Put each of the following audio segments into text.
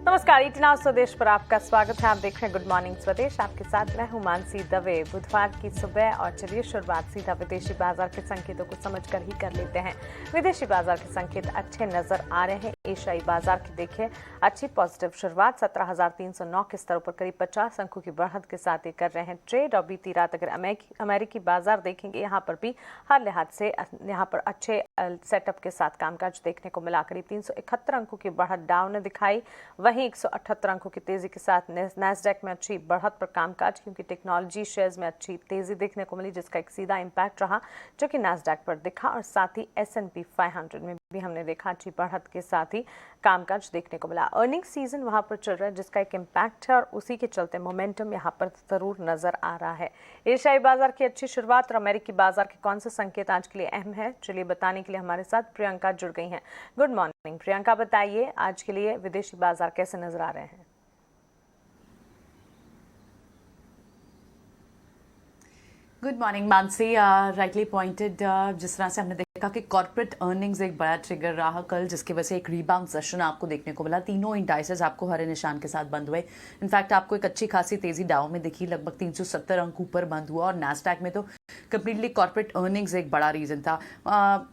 नमस्कार, इतना स्वदेश पर आपका स्वागत है। आप देख रहे हैं गुड मॉर्निंग स्वदेश। आपके साथ मैं हूं मानसी दवे। बुधवार की सुबह और चलिए शुरुआत सीधा विदेशी बाजार के संकेतों को समझकर ही कर लेते हैं। विदेशी बाजार के संकेत अच्छे नजर आ रहे हैं। एशियाई बाजार की देखिए अच्छी पॉजिटिव शुरुआत 17,309 के स्तरों पर करीब 50 अंकों की बढ़त के साथ ये कर रहे हैं ट्रेड। और बीती रात अगर अमेरिकी बाजार देखेंगे, यहाँ पर भी हर लिहाज से यहाँ पर अच्छे सेटअप के साथ कामकाज देखने को मिला। करीब 371 अंकों की बढ़त डाउ ने दिखाई। वहीं 178 अंकों की तेजी के साथ नैस्डैक में अच्छी बढ़त पर कामकाज, क्योंकि टेक्नोलॉजी शेयर्स में अच्छी तेजी देखने को मिली, जिसका एक सीधा इंपैक्ट रहा जो कि नैस्डैक पर दिखा। और साथ ही S&P 500 में भी हमने देखा अच्छी बढ़त के साथ ही कामकाज देखने को मिला। अर्निंग सीजन वहां पर चल रहा है, जिसका एक इम्पैक्ट है और उसी के चलते मोमेंटम यहाँ पर जरूर नजर आ रहा है। एशियाई बाजार की अच्छी शुरुआत और अमेरिकी बाजार के कौन से संकेत आज के लिए अहम है, चलिए बताने के लिए हमारे साथ प्रियंका जुड़ गई हैं। गुड मॉर्निंग प्रियंका, बताइए आज के लिए विदेशी बाजार कैसे नजर आ रहे हैं? Good morning Mansi, rightly pointed. जिस तरह से हमने देखा कि कॉर्पोरेट अर्निंग्स एक बड़ा ट्रिगर रहा कल, जिसकी वजह से एक रीबाउंड सेशन आपको देखने को मिला। तीनों इंडाइसेस आपको हरे निशान के साथ बंद हुए। इनफैक्ट आपको एक अच्छी खासी तेजी डाउ में दिखी, लगभग 370 अंक ऊपर बंद हुआ। और नैस्डैक में तो कंप्लीटली कॉर्पोरेट अर्निंग्स एक बड़ा रीजन था।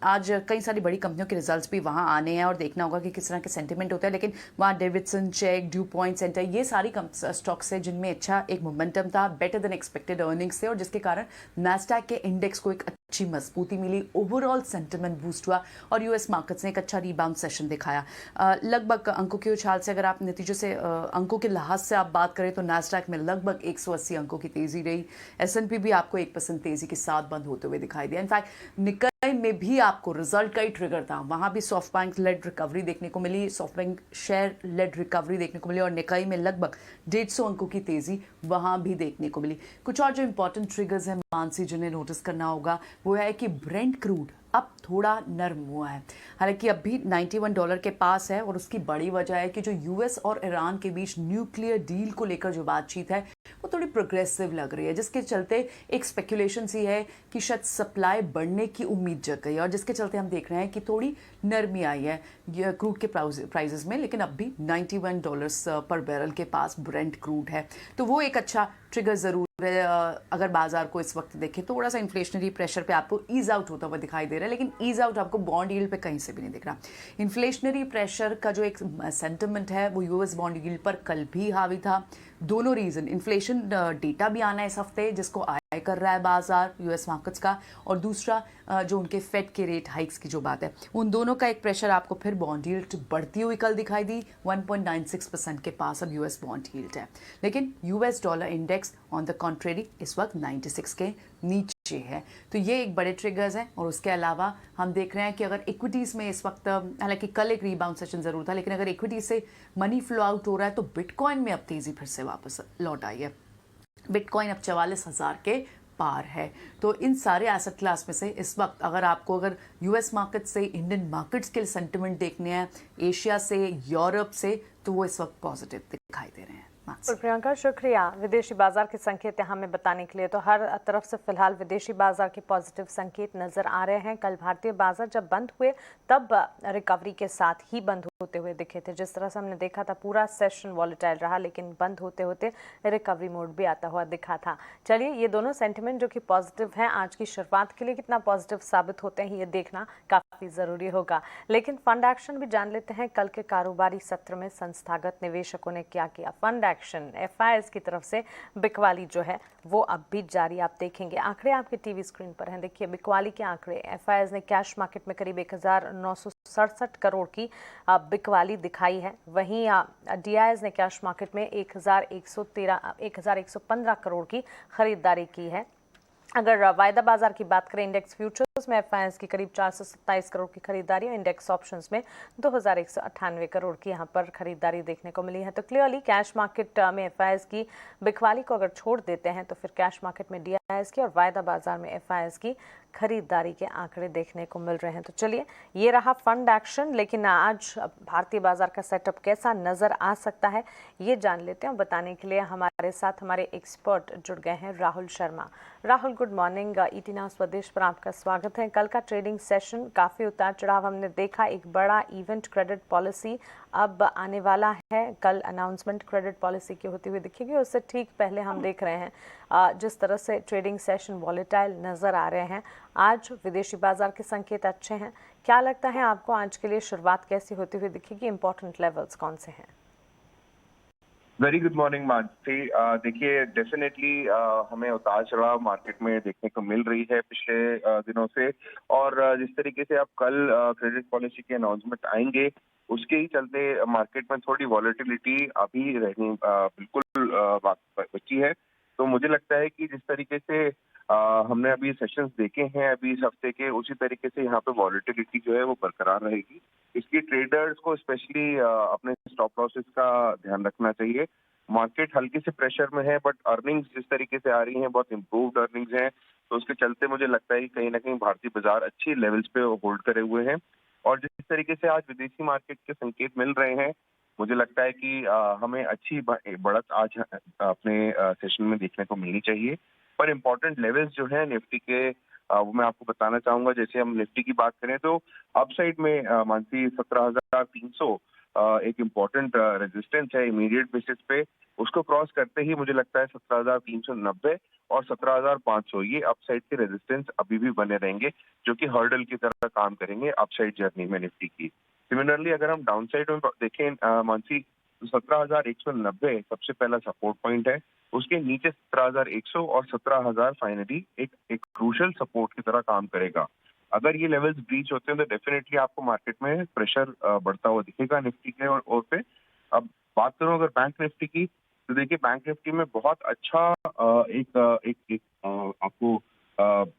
आज कई सारी बड़ी कंपनियों के रिजल्ट्स भी वहाँ आने हैं और देखना होगा कि किस तरह के सेंटिमेंट होते हैं। लेकिन वहाँ Davidson, check, due point, center, ये सारी स्टॉक्स है जिनमें अच्छा एक मोमेंटम था, बेटर देन एक्सपेक्टेड अर्निंग्स थे, और जिसके कारण नैस्डैक के इंडेक्स को एक अच्छी मजबूती मिली। ओवरऑल सेंटिमेंट बूस्ट हुआ और यूएस मार्केट्स ने एक अच्छा रीबाउंड सेशन दिखाया। लगभग अंकों के उछाल से, अगर आप नतीजों से अंकों के लिहाज से आप बात करें तो नैस्डैक में लगभग 180 अंकों की तेजी रही। S&P भी आपको 1% तेजी के साथ बंद होते हुए दिखाई दिया। इनफैक्ट निकाई में भी आपको रिजल्ट का ही ट्रिगर था, वहां भी सॉफ्ट बैंक लेड रिकवरी देखने को मिली, SoftBank share led recovery देखने को मिली। और निकाई में लगभग 150 अंकों की तेजी वहां भी देखने को मिली। कुछ और जो इंपॉर्टेंट ट्रिगर्स हैं मानसी, जिन्हें नोटिस करना होगा, वो है कि ब्रेंट क्रूड अब थोड़ा नरम हुआ है। हालांकि अब भी $91 के पास है, और उसकी बड़ी वजह है कि जो यूएस और ईरान के बीच न्यूक्लियर डील को लेकर जो बातचीत है वो थोड़ी प्रोग्रेसिव लग रही है, जिसके चलते एक स्पेकुलेशन सी है कि शायद सप्लाई बढ़ने की उम्मीद जग गई है, और जिसके चलते हम देख रहे हैं कि थोड़ी नरमी आई है क्रूड के प्राइसेस में। लेकिन अब भी $91 पर बैरल के पास ब्रेंट क्रूड है, तो वो एक अच्छा ट्रिगर जरूर है। अगर बाजार को इस वक्त देखें, थोड़ा सा इन्फ्लेशनरी प्रेशर पे आपको ईज आउट होता हुआ दिखाई दे रहा है, लेकिन ईज आउट आपको बॉन्ड यील्ड पे कहीं से भी नहीं दिख रहा। इन्फ्लेशनरी प्रेशर का जो एक सेंटिमेंट है वो यूएस बॉन्ड यील्ड पर कल भी हावी था। दोनों रीजन, इन्फ्लेशन डेटा भी आना है इस हफ्ते, जिसको आय कर रहा है बाजार यूएस मार्केट्स का, और दूसरा जो उनके फेड के रेट हाइक्स की जो बात है, उन दोनों का एक प्रेशर आपको फिर बॉन्ड यील्ड बढ़ती हुई कल दिखाई दी। 1.96% के पास अब यूएस बॉन्ड यील्ड है। लेकिन US dollar index on the contrary इस वक्त 96 के नीचे है। तो ये एक बड़े ट्रिगर्स हैं। और उसके अलावा हम देख रहे हैं कि अगर इक्विटीज़ में इस वक्त, हालांकि कल एक रीबाउंड सेशन ज़रूर था, लेकिन अगर इक्विटी से मनी फ्लो आउट हो रहा है तो बिटकॉइन में अब तेज़ी फिर से वापस लौट आई है। बिटकॉइन अब 44,000 के पार है। तो इन सारे एसेट क्लास में से इस वक्त अगर यूएस मार्केट से इंडियन मार्केट्स के सेंटिमेंट देखने हैं, एशिया से, यूरोप से, तो वो इस वक्त पॉजिटिव दिखाई दे रहे हैं। और प्रियंका, शुक्रिया विदेशी बाजार के संकेत हमें बताने के लिए। तो हर तरफ से फिलहाल विदेशी बाजार के पॉजिटिव संकेत नजर आ रहे हैं। कल भारतीय बाजार जब बंद हुए तब रिकवरी के साथ ही बंद होते हुए दिखे थे। जिस तरह से हमने देखा था पूरा सेशन वॉलेटाइल रहा, लेकिन बंद होते होते रिकवरी मोड भी आता हुआ दिखा था। चलिए, ये दोनों सेंटिमेंट जो कि पॉजिटिव हैं, आज की शुरुआत के लिए कितना पॉजिटिव साबित होते हैं ये देखना काफी जरूरी होगा। लेकिन फंड एक्शन भी जान लेते हैं। कल के कारोबारी सत्र में संस्थागत निवेशकों ने क्या किया। फंड एक्शन एफआईएस की तरफ से बिकवाली जो है वो अब भी जारी, आप देखेंगे। आंकड़े आपके टीवी स्क्रीन पर हैं, देखिए बिकवाली के आंकड़े। एफआईएस ने कैश मार्केट में करीब 1967 करोड़ की बिकवाली दिखाई है। वहीं डीआईएस ने कैश मार्केट में 1115 करोड़ की खरीदारी की है। अगर वायदा बाजार की बात करें, इंडेक्स फ्यूचर्स में एफआईएस की करीब 427 करोड़ की खरीदारी और इंडेक्स ऑप्शंस में 2198 करोड़ की यहां पर खरीदारी देखने को मिली है। तो क्लियरली कैश मार्केट में एफआईएस की बिकवाली को अगर छोड़ देते हैं तो फिर कैश मार्केट में डीआईएस की और वायदा बाजार में एफआईएस की खरीदारी के आंकड़े देखने को मिल रहे हैं। तो चलिए, ये रहा फंड एक्शन। लेकिन आज भारतीय बाजार का सेटअप कैसा नजर आ सकता है ये जान लेते हैं। बताने के लिए हमारे साथ हमारे एक्सपर्ट जुड़ गए हैं, Rahul Sharma. Rahul, good morning. ET Now स्वदेश पर आपका स्वागत है। कल का ट्रेडिंग सेशन काफी उतार चढ़ाव हमने देखा। एक बड़ा इवेंट क्रेडिट पॉलिसी अब आने वाला है। कल अनाउंसमेंट क्रेडिट पॉलिसी की होती हुई दिखेगी, उससे ठीक पहले हम देख रहे हैं जिस तरह से ट्रेडिंग सेशन वॉलेटाइल नजर आ रहे हैं। आज विदेशी बाजार के संकेत अच्छे हैं। क्या लगता है आपको आज के लिए शुरुआत कैसी होती हुई दिखेगी? इंपॉर्टेंट लेवल्स कौन से हैं? Very good morning Mansi. देखिए डेफिनेटली हमें उतार चढ़ाव मार्केट में देखने को मिल रही है पिछले दिनों से। और जिस तरीके से अब कल क्रेडिट पॉलिसी के अनाउंसमेंट आएंगे, उसके ही चलते मार्केट में थोड़ी वॉलेटिलिटी अभी रहनी बिल्कुल बची है। तो मुझे लगता है कि जिस तरीके से हमने अभी सेशंस देखे हैं अभी इस हफ्ते के, उसी तरीके से यहाँ पे वॉलेटिलिटी जो है वो बरकरार रहेगी। इसलिए ट्रेडर्स को स्पेशली अपने स्टॉप लॉसेस का ध्यान रखना चाहिए। मार्केट हल्के से प्रेशर में है, बट अर्निंग्स जिस तरीके से आ रही हैं बहुत इम्प्रूव्ड अर्निंग्स हैं, तो उसके चलते मुझे लगता है कि कहीं ना कहीं भारतीय बाजार अच्छी लेवल्स पे होल्ड करे हुए हैं। और जिस तरीके से आज विदेशी मार्केट के संकेत मिल रहे हैं, मुझे लगता है कि हमें अच्छी बढ़त आज अपने सेशन में देखने को मिलनी चाहिए। पर इम्पोर्टेंट लेवल्स जो है निफ्टी के, वो मैं आपको बताना चाहूंगा। जैसे हम निफ्टी की बात करें तो अपसाइड में मानसी 17,300 एक इम्पोर्टेंट रेजिस्टेंस है इमीडिएट बेसिस पे। उसको क्रॉस करते ही मुझे लगता है 17,390 और 17,500 ये अपसाइड के रेजिस्टेंस अभी भी बने रहेंगे, जो कि हर्डल की तरह काम करेंगे अपसाइड जर्नी में निफ्टी की। सिमिलरली अगर हम डाउन साइड में देखें मानसी, तो 17,190 सबसे पहला सपोर्ट पॉइंट है। उसके नीचे 17,100 और 17,000 फाइनली एक क्रूशल सपोर्ट की तरह काम करेगा। अगर ये लेवल्स ब्रीच होते हैं तो डेफिनेटली आपको मार्केट में प्रेशर बढ़ता हुआ दिखेगा निफ्टी के ओर पे। अब बात करूं अगर बैंक निफ्टी की, तो देखिए बैंक निफ्टी में बहुत अच्छा आपको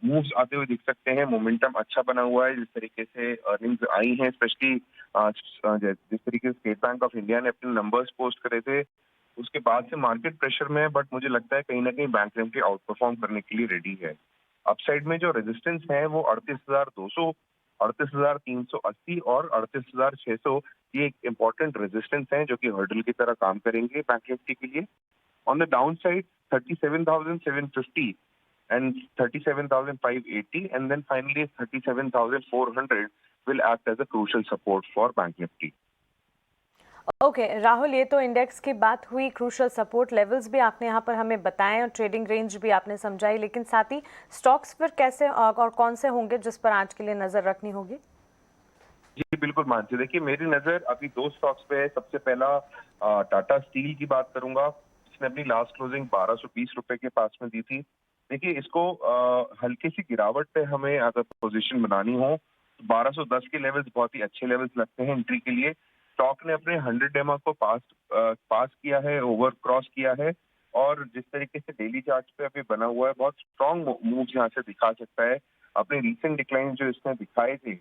मूव्स आते हुए दिख सकते हैं। मोमेंटम अच्छा बना हुआ है। जिस तरीके से अर्निंग्स आई हैं, स्पेशली जिस तरीके से स्टेट बैंक ऑफ इंडिया ने अपने नंबर्स पोस्ट करे थे, उसके बाद से मार्केट प्रेशर में है, बट मुझे लगता है कहीं ना कहीं बैंक निफ्टी आउट परफॉर्म करने के लिए रेडी है। अपसाइड में जो रेजिस्टेंस है वो 38,200, 38,380 और 38,600 ये एक इम्पोर्टेंट रेजिस्टेंस है, जो कि हर्डल की तरह काम करेंगे बैंक निफ्टी के लिए। On the down side 37,750 and 37,580 and then finally 37,400 will act as a crucial support for Bank Nifty. Okay Rahul, ये तो इंडेक्स की बात हुई। क्रूशल सपोर्ट लेवल्स भी आपने यहाँ पर हमें बताए और ट्रेडिंग रेंज भी आपने समझाई, लेकिन साथ ही स्टॉक्स पर कैसे और कौन से होंगे जिस पर आज के लिए नजर रखनी होगी? जी बिल्कुल मानसी, देखिए मेरी नजर अभी दो स्टॉक्स पे है। सबसे पहला टाटा स्टील की बात करूंगा, जिसने अपनी लास्ट क्लोजिंग 1220 रुपए के पास में दी थी। देखिए इसको हल्की सी गिरावट पे हमें अगर पोजीशन बनानी हो तो 1210 के लेवल्स बहुत ही अच्छे लेवल्स लगते हैं एंट्री के लिए। स्टॉक ने अपने 100 डेमा को पास किया है, ओवर क्रॉस किया है। और जिस तरीके से डेली चार्ट पे अभी बना हुआ है, बहुत स्ट्रॉन्ग मूव यहाँ से दिखा सकता है। अपने रिसेंट डिक्लाइन जो इसने दिखाए थे,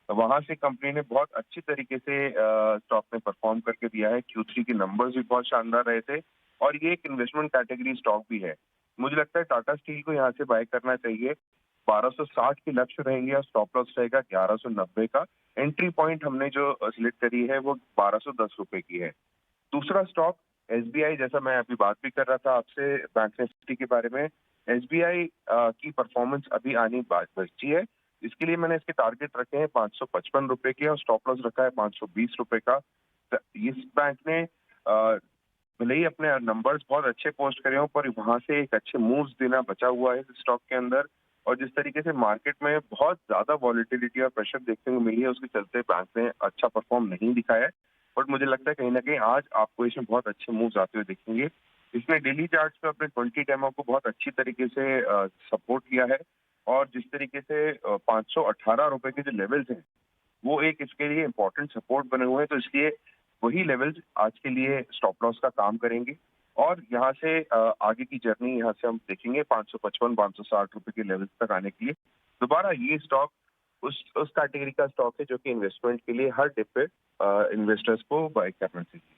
वहां से कंपनी ने बहुत अच्छी तरीके से स्टॉक में परफॉर्म करके दिया है। Q3 के नंबर्स भी बहुत शानदार रहे थे और ये एक इन्वेस्टमेंट कैटेगरी स्टॉक भी है। मुझे लगता है टाटा स्टील को यहाँ से बाय करना चाहिए। 1260 के लक्ष्य रहेंगे और स्टॉप लॉस रहेगा 1190 का। एंट्री पॉइंट हमने जो सिलेक्ट करी है वो 1210 रुपए की है। दूसरा स्टॉक एसबीआई, जैसा मैं अभी बात भी कर रहा था आपसे बैंक निफ्टी के बारे में, एसबीआई की परफॉर्मेंस अभी आनी बची है। इसके लिए मैंने इसके टारगेट रखे हैं 555 रुपए के और स्टॉप लॉस रखा है 520 रुपए का। इस बैंक ने भले ही अपने नंबर्स बहुत अच्छे पोस्ट करे हों, पर वहां से एक अच्छे मूव्स देना बचा हुआ है इस स्टॉक के अंदर। और जिस तरीके से मार्केट में बहुत ज्यादा वॉलिटिलिटी और प्रेशर देखने को मिली है, उसके चलते बैंक ने अच्छा परफॉर्म नहीं दिखाया है। बट मुझे लगता है कहीं ना कहीं आज आपको इसमें बहुत अच्छे मूव्स आते हुए दिखेंगे। इसने डेली चार्ट्स पे अपने 20 डेमो को बहुत अच्छी तरीके से सपोर्ट किया है। और जिस तरीके से 518 रुपए के जो लेवल्स हैं, वो एक इसके लिए इम्पोर्टेंट सपोर्ट बने हुए हैं। तो इसलिए वही लेवल्स आज के लिए स्टॉप लॉस का काम करेंगे। और यहाँ से आगे की जर्नी यहाँ से हम देखेंगे 555 560 रुपए के लेवल्स तक आने के लिए। दोबारा ये स्टॉक उस कैटेगरी का स्टॉक है जो कि इन्वेस्टमेंट के लिए हर डिप पे इन्वेस्टर्स को बाय करना चाहिए।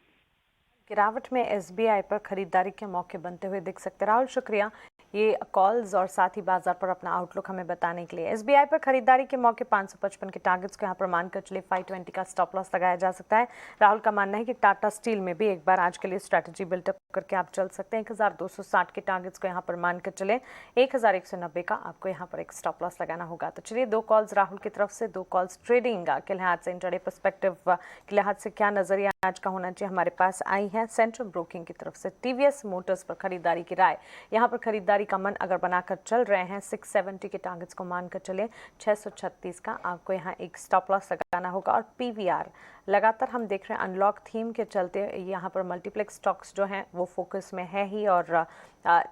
गिरावट में एसबीआई पर खरीदारी के मौके बनते हुए दिख सकते। राहुल शुक्रिया। ये कॉल्स और साथ ही बाजार पर अपना आउटलुक हमें बताने के लिए। एसबीआई पर खरीदारी के मौके 555 के टारगेट्स को यहाँ पर मानकर चले 520 का स्टॉप लॉस लगाया जा सकता है। राहुल का मानना है कि टाटा स्टील में भी एक बार आज के लिए स्ट्रैटेजी बिल्टअप करके आप चल सकते हैं। 1260 के टारगेट्स को यहाँ पर मानकर चले 1190 का आपको यहाँ पर एक स्टॉप लॉस लगाना होगा। तो चलिए 2 कॉल्स राहुल की तरफ से, 2 कॉल्स ट्रेडिंग के लिहाज से, इंट्राडे पर्सपेक्टिव के लिहाज से क्या नजरिया आज का होना चाहिए हमारे पास आई है। सेंट्रम ब्रोकिंग की तरफ से टीवीएस मोटर्स पर खरीदारी की राय, यहाँ पर खरीदारी का मन अगर बनाकर चल रहे हैं 670 के टारगेट्स को मानकर चले 636 का आपको यहाँ एक स्टॉप लॉस लगाना होगा। और पीवीआर लगातार हम देख रहे हैं अनलॉक थीम के चलते यहाँ पर मल्टीप्लेक्स स्टॉक्स जो हैं वो फोकस में है ही और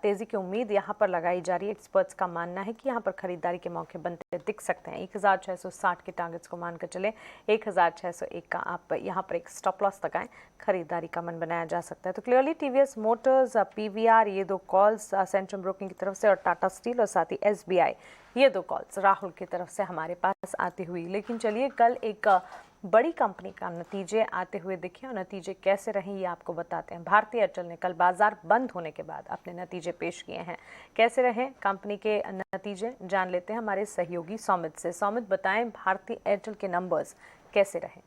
तेजी की उम्मीद यहाँ पर लगाई जा रही है। एक्सपर्ट्स का मानना है कि यहाँ पर खरीदारी के मौके बनते दिख सकते हैं। 1660 के टारगेट्स को मानकर चले 1601 का आप यहाँ पर एक स्टॉप लॉस लगाएं, खरीदारी का मन बनाया जा सकता है। तो क्लियरली टीवीएस मोटर्स, पीवीआर, ये 2 कॉल्स सेंट्रम ब्रोकिंग की तरफ से और टाटा स्टील और साथ ही एसबीआई, ये 2 कॉल्स राहुल की तरफ से हमारे पास आती हुई। लेकिन चलिए कल एक बड़ी कंपनी का नतीजे आते हुए दिखे और नतीजे कैसे रहे ये आपको बताते हैं। भारती एयरटेल ने कल बाजार बंद होने के बाद अपने नतीजे पेश किए हैं। कैसे रहे कंपनी के नतीजे जान लेते हैं हमारे सहयोगी सौमित से। सौमित, बताएं भारती एयरटेल के नंबर्स कैसे रहे।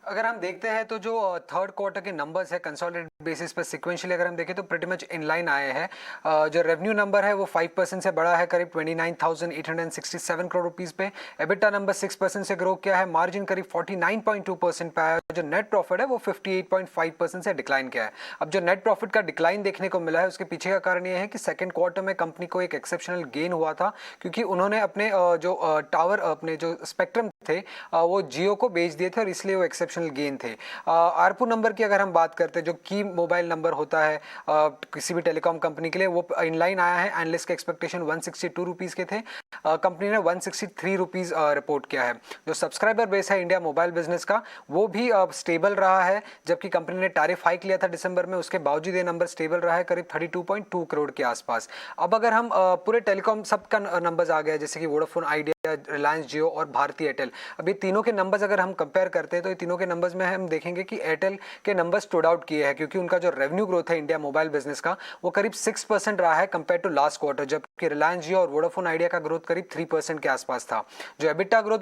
अगर हम देखते हैं तो जो थर्ड क्वार्टर के नंबर्स है कंसोलिडेटेड बेसिस पर सिक्वेंशियली अगर हम देखें तो प्रीटी मच इन लाइन आए हैं। जो रेवेन्यू नंबर है वो 5% से बढ़ा है, करीब 29,867 करोड़ रुपीस पे। एबिटा नंबर 6% से ग्रो किया है, मार्जिन करीब 49.2% पे आया। जो नेट प्रॉफिट है वो 58.5% से डिक्लाइन किया है। अब जो नेट प्रॉफिट का डिक्लाइन देखने को मिला है उसके पीछे का कारण ये है कि सेकेंड क्वार्टर में कंपनी को एक एक्सेप्शनल गेन हुआ था, क्योंकि उन्होंने अपने जो टावर, अपने जो स्पेक्ट्रम थे वो जियो को बेच दिए थे और इसलिए वो एक्सेप्शनल गेन थे। आरपू नंबर की अगर हम बात करते हैं, जो की मोबाइल नंबर होता है किसी भी टेलीकॉम कंपनी के लिए, वो इनलाइन आया है। एनालिस्ट के एक्सपेक्टेशन 162 रुपीस के थे, कंपनी ने 163 रुपीस रिपोर्ट किया है। जो सब्सक्राइबर बेस है इंडिया मोबाइल बिजनेस का वो भी स्टेबल रहा है, जबकि कंपनी ने टैरिफ हाइक लिया था दिसंबर में, उसके बावजूद ये नंबर स्टेबल रहा है करीब 32.2 करोड़ के आसपास। अब अगर हम पूरे टेलीकॉम सबका नंबर्स आ गया, जैसे कि वोडाफोन आइडिया, रिलायंस जियो और भारती एयरटेल, अब ये तीनों के नंबर्स अगर हम कंपेयर करते हैं तो ये तीनों के नंबर्स में हम देखेंगे कि एयरटेल के नंबर्स स्टूड आउट किए हैं, क्योंकि उनका जो रेवेन्यू ग्रोथ है इंडिया मोबाइल बिजनेस का वो करीब 6% रहा है कंपेयर टू लास्ट क्वार्टर, जबकि रिलायंस जियो और वोडाफोन आइडिया का ग्रोथ करीब 3% के आसपास था। जो एबिटा ग्रोथ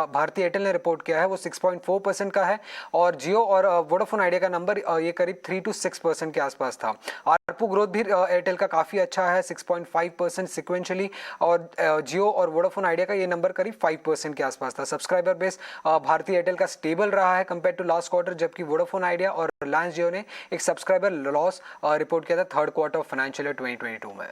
भारती एयरटेल ने रिपोर्ट किया है वो 6.4% का है और जियो और वोडाफोन आइडिया का नंबर ये करीब 3 to 6% के आसपास था। आरपू ग्रोथ भी एयरटेल का काफी अच्छा है, 6.5% सिक्वेंशियली, और जियो और वोडाफोन आइडिया का ये नंबर करीब 5% के आसपास था। सब्सक्राइबर बेस भारती एयरटेल का स्टेबल रहा है कंपेयर टू लास्ट क्वार्टर, जबकि वोडाफोन आइडिया और रिलायंस जियो ने एक सब्सक्राइबर लॉस रिपोर्ट किया था third quarter of financial year 2022 में।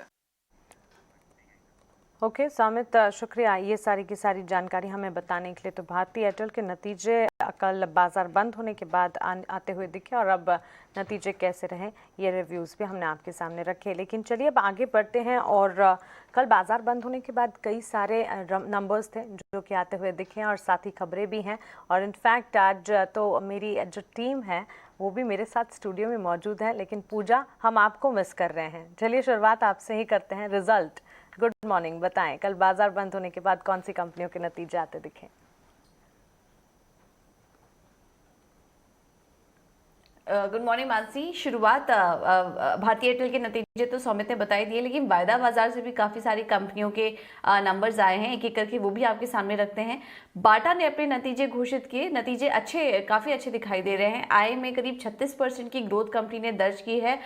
ओके सौमित, शुक्रिया ये सारी की सारी जानकारी हमें बताने के लिए। तो भारती एयरटेल के नतीजे कल बाजार बंद होने के बाद आते हुए दिखे और अब नतीजे कैसे रहे ये रिव्यूज़ भी हमने आपके सामने रखे। लेकिन चलिए अब आगे बढ़ते हैं और कल बाजार बंद होने के बाद कई सारे नंबर्स थे जो कि आते हुए दिखे और साथ ही खबरें भी हैं। और इनफैक्ट आज तो मेरी जो टीम है वो भी मेरे साथ स्टूडियो में मौजूद है, लेकिन पूजा हम आपको मिस कर रहे हैं। चलिए शुरुआत आपसे ही करते हैं। रिजल्ट, गुड मॉर्निंग, बताएं कल बाजार बंद होने के बाद कौन सी कंपनियों के नतीजे आते दिखे? Good morning Mansi. शुरुआत भारती एयरटेल के नतीजे तो सौमित ने बताई दिए, लेकिन वायदा बाजार से भी काफ़ी सारी कंपनियों के नंबर्स आए हैं, एक एक करके वो भी आपके सामने रखते हैं। बाटा ने अपने नतीजे घोषित किए, नतीजे काफ़ी अच्छे दिखाई दे रहे हैं। आय में करीब 36% की ग्रोथ कंपनी ने दर्ज की है।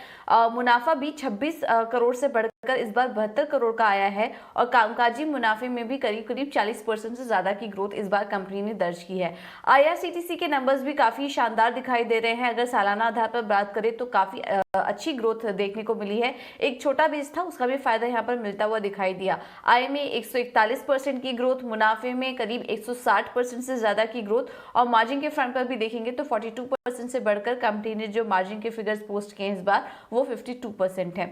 मुनाफा भी 26 करोड़ से बढ़कर इस बार 72 करोड़ का आया है और कामकाजी मुनाफे में भी करीब 40% से ज़्यादा की ग्रोथ इस बार कंपनी ने दर्ज की है। IRCTC के नंबर्स भी काफ़ी शानदार दिखाई दे रहे हैं। अगर सालाना आधार पर बात करें तो काफ़ी अच्छी ग्रोथ देखने को मिली है। एक छोटा बेस था, उसका भी फायदा यहाँ पर मिलता हुआ दिखाई दिया। आय में 141% की ग्रोथ, मुनाफे में करीब 160% से ज़्यादा की ग्रोथ और मार्जिन के फ्रंट पर भी देखेंगे तो 42% से बढ़कर कंपनी ने जो मार्जिन के फिगर्स पोस्ट किए हैं इस बार वो 52% है।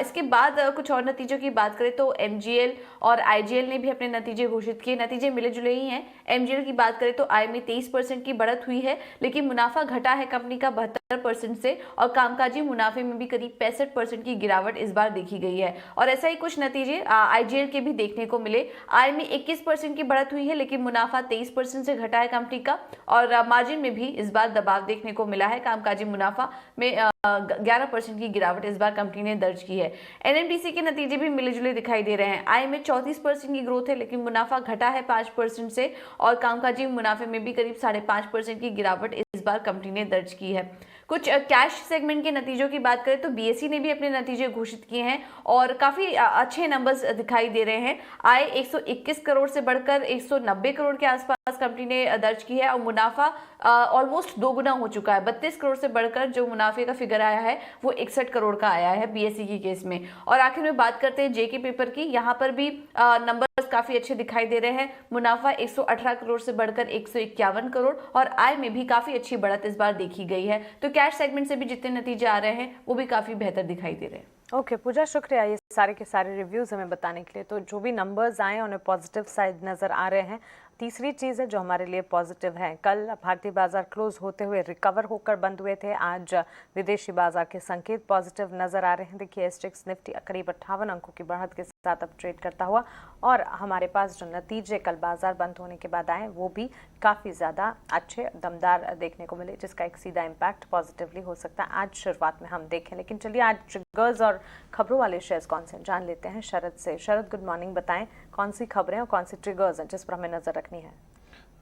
इसके बाद कुछ और नतीजों की बात करें तो MGL और IGL ने भी अपने नतीजे घोषित किए। नतीजे मिले जुले ही हैं। MGL की बात करें तो आय में 23% की बढ़त हुई है, लेकिन मुनाफा घटा है कंपनी का 72 11% से और कामकाजी मुनाफे में भी करीब 65% की गिरावट इस बार देखी गई है। और ऐसा ही कुछ नतीजे आईजीएल के भी देखने को मिले। आय में 21% की बढ़त हुई है, लेकिन मुनाफा 23% से घटा है कंपनी का, और मार्जिन में भी इस बार दबाव देखने को मिला है। कामकाजी मुनाफा में 11% की गिरावट इस बार कंपनी ने दर्ज की है। एनएमडीसी के नतीजे भी मिले जुले दिखाई दे रहे हैं। आय में 34% की ग्रोथ है, लेकिन मुनाफा घटा है 5% से, और कामकाजी मुनाफे में भी करीब 5.5% की गिरावट इस बार कंपनी ने दर्ज की है। कुछ कैश सेगमेंट के नतीजों की बात करें तो बीएसई ने भी अपने नतीजे घोषित किए हैं और काफी अच्छे नंबर्स दिखाई दे रहे हैं। आय 121 करोड़ से बढ़कर 190 करोड़ के आसपास कंपनी ने दर्ज की है, और मुनाफा ऑलमोस्ट दोगुना हो चुका है। 32 करोड़ से बढ़कर जो मुनाफे का फिगर आया है वो 61 करोड़ का आया है बीएसई की केस में। और आखिर में बात करते हैं जेके पेपर की। यहाँ पर भी नंबर्स काफी अच्छे दिखाई दे रहे हैं। मुनाफा 118 करोड़ से बढ़कर 151 करोड़, और आय में भी काफी अच्छी बढ़त इस बार देखी गई है। तो कैश सेगमेंट से भी जितने नतीजे आ रहे हैं वो भी काफी बेहतर दिखाई दे रहे हैं। ओके पूजा, शुक्रिया ये सारे के सारे रिव्यूज हमें बताने के लिए। तो जो भी नंबर्स आए उन्हें पॉजिटिव साइड नज़र आ रहे हैं। तीसरी चीज़ है जो हमारे लिए पॉजिटिव है, कल भारतीय बाजार क्लोज होते हुए रिकवर होकर बंद हुए थे। आज विदेशी बाजार के संकेत पॉजिटिव नज़र आ रहे हैं। देखिए एसटेक्स निफ्टी करीब 58 अंकों की बढ़त के साथ अब ट्रेड करता हुआ, और हमारे पास जो नतीजे कल बाजार बंद होने के बाद आए वो भी काफ़ी ज़्यादा अच्छे दमदार देखने को मिले, जिसका एक सीधा इम्पैक्ट पॉजिटिवली हो सकता है आज शुरुआत में हम देखें। लेकिन चलिए आज ट्रिगर्स और खबरों वाले शेयर्स कौन से जान लेते हैं शरद से। शरद, गुड मॉर्निंग, बताएं कौन सी खबरें और कौन सी ट्रिगर्स हैं जिस पर हमें नजर रखनी है।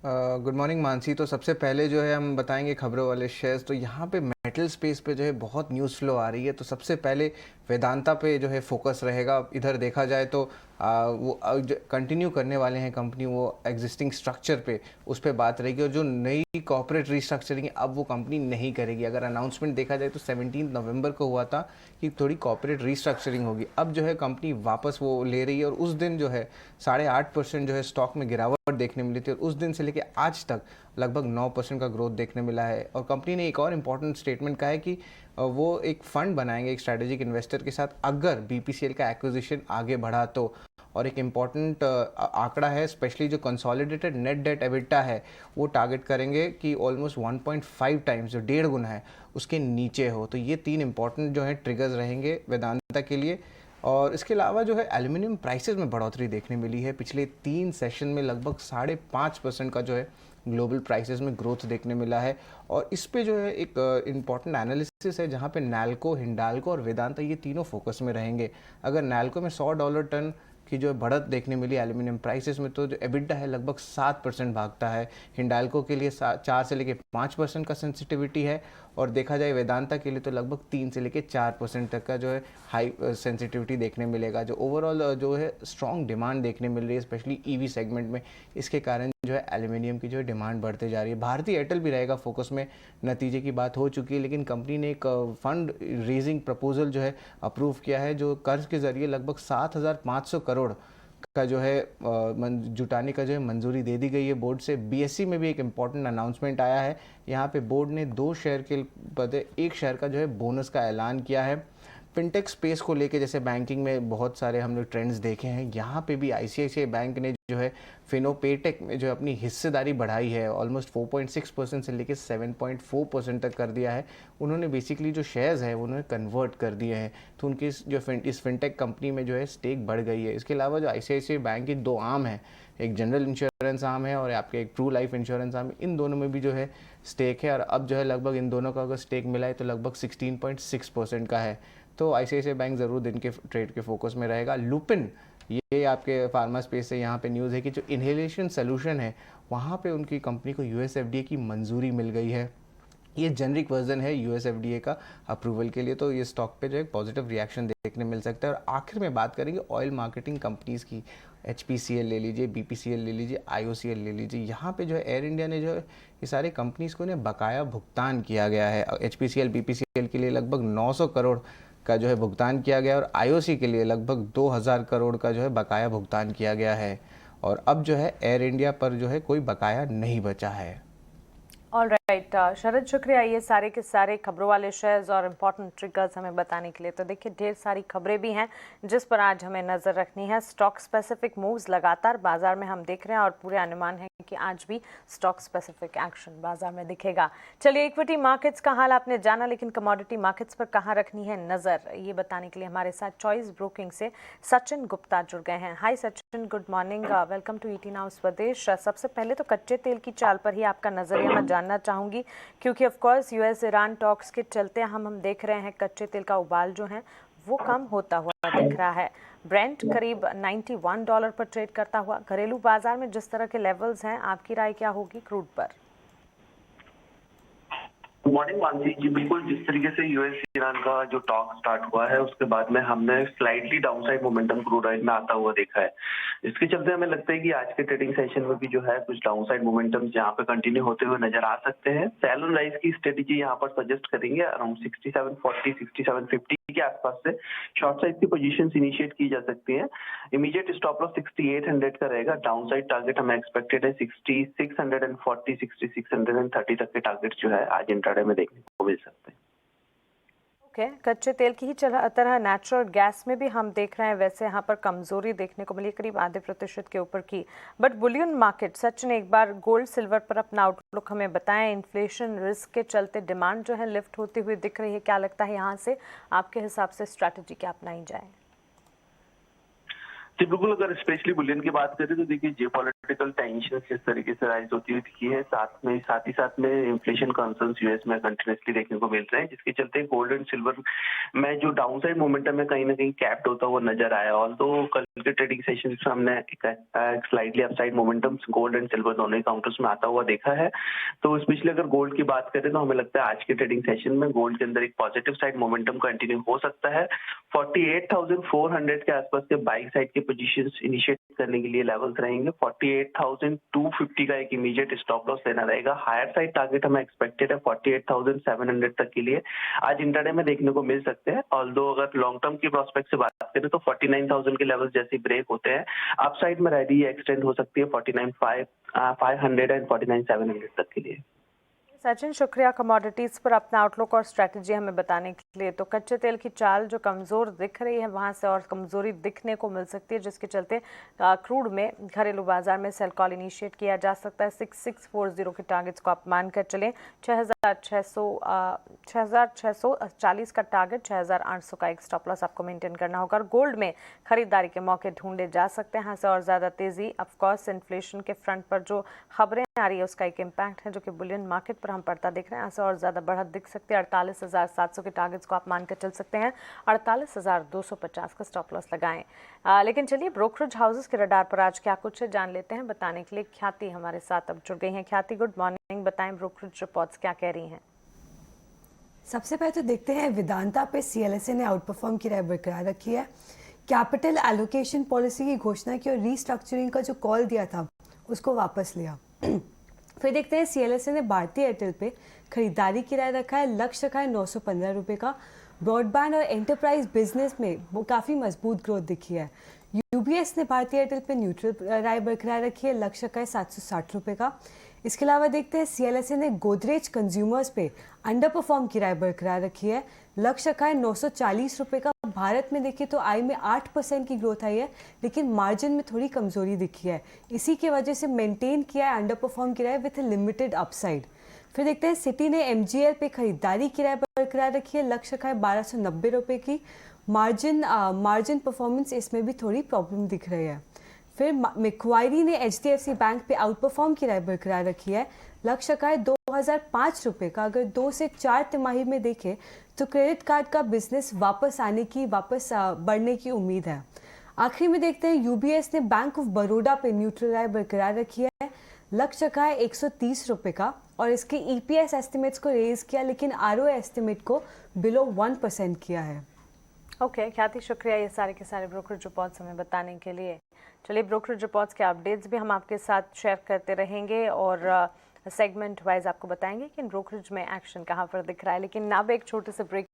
Good morning Mansi. तो सबसे पहले जो है हम बताएंगे खबरों वाले शेयर्स। तो यहाँ पे मेटल स्पेस पे जो है बहुत न्यूज़ फ्लो आ रही है। तो सबसे पहले वेदांता पे जो है फोकस रहेगा। इधर देखा जाए तो वो कंटिन्यू करने वाले हैं कंपनी, वो एग्जिस्टिंग स्ट्रक्चर पे उस पर बात रहेगी, और जो नई कॉर्पोरेट रिस्ट्रक्चरिंग अब वो कंपनी नहीं करेगी। अगर अनाउंसमेंट देखा जाए तो 17 नवंबर को हुआ था कि थोड़ी कॉर्पोरेट रिस्ट्रक्चरिंग होगी। अब जो है कंपनी वापस वो ले रही है, और उस दिन जो है 8.5% जो है स्टॉक में गिरावट देखने मिली थी, और उस दिन से लेकर आज तक लगभग 9% का ग्रोथ देखने मिला है। और कंपनी ने एक और इम्पॉर्टेंट स्टेटमेंट कहा है कि वो एक फंड बनाएंगे एक स्ट्रैटेजिक इन्वेस्टर के साथ अगर बीपीसीएल का एक्विजिशन आगे बढ़ा तो। और एक इम्पॉर्टेंट आंकड़ा है, स्पेशली जो कंसोलिडेटेड नेट डेट एबिटा है वो टारगेट करेंगे कि ऑलमोस्ट 1.5 टाइम्स, जो 1.5 गुना है, उसके नीचे हो। तो ये 3 इम्पॉर्टेंट जो है ट्रिगर्स रहेंगे वेदांता के लिए। और इसके अलावा जो है एल्युमिनियम प्राइसेस में बढ़ोतरी देखने मिली है। पिछले 3 सेशन में लगभग 5.5% का जो है ग्लोबल प्राइसेस में ग्रोथ देखने मिला है। और इस पे जो है एक इम्पॉर्टेंट एनालिसिस है जहाँ पे नैल्को, हिंडाल्को और वेदांता ये तीनों फोकस में रहेंगे। अगर नैल्को में $100 टन की जो बढ़त देखने मिली एल्युमिनियम प्राइसेस में, तो जो एबिटा है लगभग 7% भागता है। हिंडाल्को के लिए 4 से लेकर 5% का सेंसिटिविटी है, और देखा जाए वेदांता के लिए तो लगभग 3 से लेकर 4% तक का जो है हाई सेंसिटिविटी देखने मिलेगा। जो ओवरऑल जो है स्ट्रॉन्ग डिमांड देखने मिल रही है, स्पेशली ईवी सेगमेंट में। इसके कारण जो है एल्युमिनियम की जो है डिमांड बढ़ते जा रही है। भारतीय एयरटेल भी रहेगा फोकस में। नतीजे की बात हो चुकी है, लेकिन कंपनी ने एक फंड रेजिंग प्रपोजल जो है अप्रूव किया है, जो कर्ज के जरिए लगभग 7,500 करोड़ का जो है जुटाने का जो है मंजूरी दे दी गई है बोर्ड से। बीएसई में भी एक इम्पॉर्टेंट अनाउंसमेंट आया है। यहाँ पे बोर्ड ने 2 शेयर के बदले 1 शेयर का जो है बोनस का ऐलान किया है। फिनटेक स्पेस को लेके जैसे बैंकिंग में बहुत सारे हम लोग ट्रेंड्स देखे हैं, यहाँ पे भी आईसीआईसीआई बैंक ने जो है फिनोपेटेक में जो अपनी हिस्सेदारी बढ़ाई है, ऑलमोस्ट 4.6% से लेके 7.4% तक कर दिया है। उन्होंने बेसिकली जो शेयर्स है उन्होंने कन्वर्ट कर दिए हैं, तो उनकी इस फिनटेक कंपनी में जो है स्टेक बढ़ गई है। इसके अलावा जो आईसीआईसीआई बैंक की 2 आर्म है, एक जनरल इंश्योरेंस आर्म है और आपके एक ट्रू लाइफ इंश्योरेंस आर्म है, इन दोनों में भी जो है स्टेक है। और अब जो है लगभग इन दोनों का अगर स्टेक मिला है तो लगभग 16.6% का है। तो आईसीआईसीआई बैंक ज़रूर दिन के ट्रेड के फोकस में रहेगा। लुपिन, ये आपके फार्मा स्पेस से यहाँ पे न्यूज़ है कि जो इन्हेलेशन सोल्यूशन है वहाँ पे उनकी कंपनी को यूएसएफडीए की मंजूरी मिल गई है। ये जेनरिक वर्जन है यूएसएफडीए का अप्रूवल के लिए, तो ये स्टॉक पे जो है पॉजिटिव रिएक्शन देखने मिल सकता है। और आखिर में बात करेंगे ऑयल मार्केटिंग कंपनीज़ की। एचपीसीएल ले लीजिए, बीपीसीएल ले लीजिए, आईओसीएल ले लीजिए। यहाँ पे जो है एयर इंडिया ने जो है ये सारे कंपनीज़ को ने बकाया भुगतान किया गया है। एचपीसीएल, बीपीसीएल के लिए लगभग 900 करोड़ का जो है भुगतान किया गया, और आईओसी के लिए लगभग 2000 करोड़ का जो है बकाया भुगतान किया गया है। और अब जो है एयर इंडिया पर जो है कोई बकाया नहीं बचा है। ऑलराइट शरद, शुक्रिया ये सारे के सारे खबरों वाले शेयर्स और इम्पॉर्टेंट ट्रिगर्स हमें बताने के लिए। तो देखिए ढेर सारी खबरें भी हैं जिस पर आज हमें नज़र रखनी है। स्टॉक स्पेसिफिक मूव्स लगातार बाजार में हम देख रहे हैं और पूरे अनुमान है कि आज भी स्टॉक स्पेसिफिक एक्शन बाजार में दिखेगा। चलिए, इक्विटी मार्केट्स का हाल आपने जाना, लेकिन कमोडिटी मार्केट्स पर कहां रखनी है नजर, ये बताने के लिए हमारे साथ चॉइस ब्रोकिंग से सचिन गुप्ता जुड़ गए हैं। Hi Sachin, good morning, welcome to ET Now Swadesh. सबसे पहले तो कच्चे तेल की चाल पर ही आपका नजरिया मैं जानना चाहूंगी, क्योंकि of course US Iran talks के चलते हम देख रहे हैं कच्चे तेल का उबाल जो है वो कम होता हुआ दिख रहा है। ब्रेंट करीब $91 पर ट्रेड करता हुआ। घरेलू बाजार में जिस तरह के लेवल्स हैं, आपकी राय क्या होगी क्रूड पर? गुड मॉर्निंग मानसी जी। बिल्कुल, जिस तरीके से यूएस ईरान का जो टॉक स्टार्ट हुआ है उसके बाद में हमने slightly downside momentum crude oil में आता हुआ देखा है। इसके चलते हमें लगता है कि आज के ट्रेडिंग सेशन में भी जो है कुछ डाउनसाइड मोमेंटम यहाँ पे कंटिन्यू होते हुए नजर आ सकते हैं। सेल ऑन राइज की स्ट्रेटेजी यहाँ पर सजेस्ट करेंगे अराउंड 6740 6750 के आसपास से शॉर्ट साइज की पोजीशंस इनिशिएट की जा सकती हैं। इमीडिएट स्टॉप लॉस 6800 का रहेगा। डाउनसाइड टारगेट हमें एक्सपेक्टेड है 6640 6630 तक के टारगेट जो है आज इंट्राडे में देखने को मिल सकते हैं। ओके, कच्चे तेल की ही तरह नेचुरल गैस में भी हम देख रहे हैं वैसे यहाँ पर कमजोरी देखने को मिली, करीब आधे प्रतिशत के ऊपर की। बट बुलियन मार्केट, सच ने एक बार गोल्ड सिल्वर पर अपना आउटलुक हमें बताएं। इन्फ्लेशन रिस्क के चलते डिमांड जो है लिफ्ट होती हुई दिख रही है, क्या लगता है यहाँ से आपके हिसाब से स्ट्रैटेजी क्या अपनाई जाए? जी बिल्कुल, अगर स्पेशली बुलियन की बात करें तो देखिए जियोपॉलिटिकल टेंशन किस तरीके से राइज होती हुई दिखी है, साथ ही साथ में इन्फ्लेशन कंसर्न्स यूएस में कंटिन्यूसली देखने को मिल रहे हैं, जिसके चलते गोल्ड एंड सिल्वर में जो डाउनसाइड मोमेंटम है कहीं ना कहीं कैप्ड होता हुआ नजर आया। ऑल्दो कल के ट्रेडिंग सेशन में हमने एक slightly upside momentum gold and silver दोनों ही काउंटर्स में आता हुआ देखा है। तो स्पेशली अगर गोल्ड की बात करें तो हमें लगता है आज के ट्रेडिंग सेशन में गोल्ड के अंदर एक पॉजिटिव साइड मोमेंटम कंटिन्यू हो सकता है। 48,400 के आसपास के बाइंग साइड के पोजीशंस इनिशिएट करने के लिए लेवल्स रहेंगे। 48,250 का एक इमीडिएट स्टॉप लॉस लेना रहेगा। हायर साइड टारगेट हमें एक्सपेक्टेड है 48,700 तक के लिए आज इंट्राडे में देखने को मिल सकते हैं। ऑल्दो अगर लॉन्ग टर्म की प्रोस्पेक्ट से बात करें तो 49,000 के लेवल जैसे ब्रेक होते हैं अपसाइड में रैली एक्सटेंड हो सकती है 49,500 एंड 49,700 तक के लिए। सचिन, शुक्रिया कमोडिटीज़ पर अपना आउटलुक और स्ट्रैटेजी हमें बताने के लिए। तो कच्चे तेल की चाल जो कमज़ोर दिख रही है वहां से और कमज़ोरी दिखने को मिल सकती है, जिसके चलते क्रूड में घरेलू बाजार में सेल कॉल इनिशिएट किया जा सकता है। 6640 के टारगेट्स को आप मानकर चलें। 6,640 का टारगेट, 6,800 का एक स्टॉप लॉस आपको मेंटेन करना होगा। और गोल्ड में खरीदारी के मौके ढूंढे जा सकते हैं यहाँ से और ज़्यादा तेज़ी। ऑफकोर्स इन्फ्लेशन के फ्रंट पर जो खबरें आ रही है उसका एक इम्पैक्ट है, जो कि बुलियन मार्केट पर हम पड़ता देख रहे हैं। यहाँ से और ज़्यादा बढ़त दिख सकती है। 48,700 के टारगेट्स को आप मानकर चल सकते हैं। 48,250 का स्टॉप लॉस लगाएं। लेकिन चलिए, ब्रोकरेज हाउसेस के रडार पर आज क्या कुछ है जान लेते हैं। बताने के लिए ख्याति हमारे साथ अब जुड़ गई हैं। ख्याति, गुड मॉर्निंग, बताएं ब्रोकरेज रिपोर्ट्स क्या कह रही हैं? सबसे पहले तो देखते हैं वेदांता पे सीएलएसए ने आउट परफॉर्म की राय बरकरार रखी है। कैपिटल एलोकेशन पॉलिसी की घोषणा की और रीस्ट्रक्चरिंग का जो कॉल दिया था उसको वापस लिया। फिर देखते हैं सीएलएसए ने भारतीय एयरटेल पे खरीदारी की राय रखा है। लक्ष्य रखा है 915 रुपये का। ब्रॉडबैंड और एंटरप्राइज बिजनेस में वो काफ़ी मजबूत ग्रोथ दिखी है। यूबीएस ने भारतीय एयरटेल पे न्यूट्रल राय बरकरार रखी है। लक्ष्य का है 760 रुपये का। इसके अलावा देखते हैं सीएलएसए ने गोदरेज कंज्यूमर्स पे अंडर परफॉर्म की राय बरकरार रखी है। लक्ष्य का है 940 रुपये का। भारत में देखिए तो आई में 8% की ग्रोथ आई है, लेकिन मार्जिन में थोड़ी कमजोरी दिखी है। इसी की वजह से मेंटेन किया है अंडर परफॉर्म की राय विथ लिमिटेड अपसाइड। फिर देखते हैं सिटी ने एमजीएल पे खरीदारी की राय बरकरार रखी है। लक्ष्य का है 1290 रुपये की। मार्जिन परफॉर्मेंस इसमें भी थोड़ी प्रॉब्लम दिख रही है। फिर मैक्वायरी ने एचडीएफसी बैंक पे आउट परफॉर्म की राय बरकरार रखी है। लक्ष्य का है 2005 रुपये का। अगर 2 से 4 तिमाही में देखें तो क्रेडिट कार्ड का बिजनेस वापस बढ़ने की उम्मीद है। आखिरी में देखते हैं यूबीएस ने बैंक ऑफ बड़ौदा पे न्यूट्रल राय बरकरार रखी है। लक्ष्य का है 130 रुपये का और इसके ईपीएस एस्टिमेट्स को रेज किया, लेकिन आरओए एस्टिमेट को बिलो 1% किया है। ओके ख्याति, शुक्रिया ये सारे के सारे ब्रोकरेज रिपोर्ट्स हमें बताने के लिए। चलिए, ब्रोकरेज रिपोर्ट्स के अपडेट्स भी हम आपके साथ शेयर करते रहेंगे और सेगमेंट वाइज आपको बताएंगे कि ब्रोकरेज में एक्शन कहाँ पर दिख रहा है। लेकिन अब एक छोटे से ब्रेक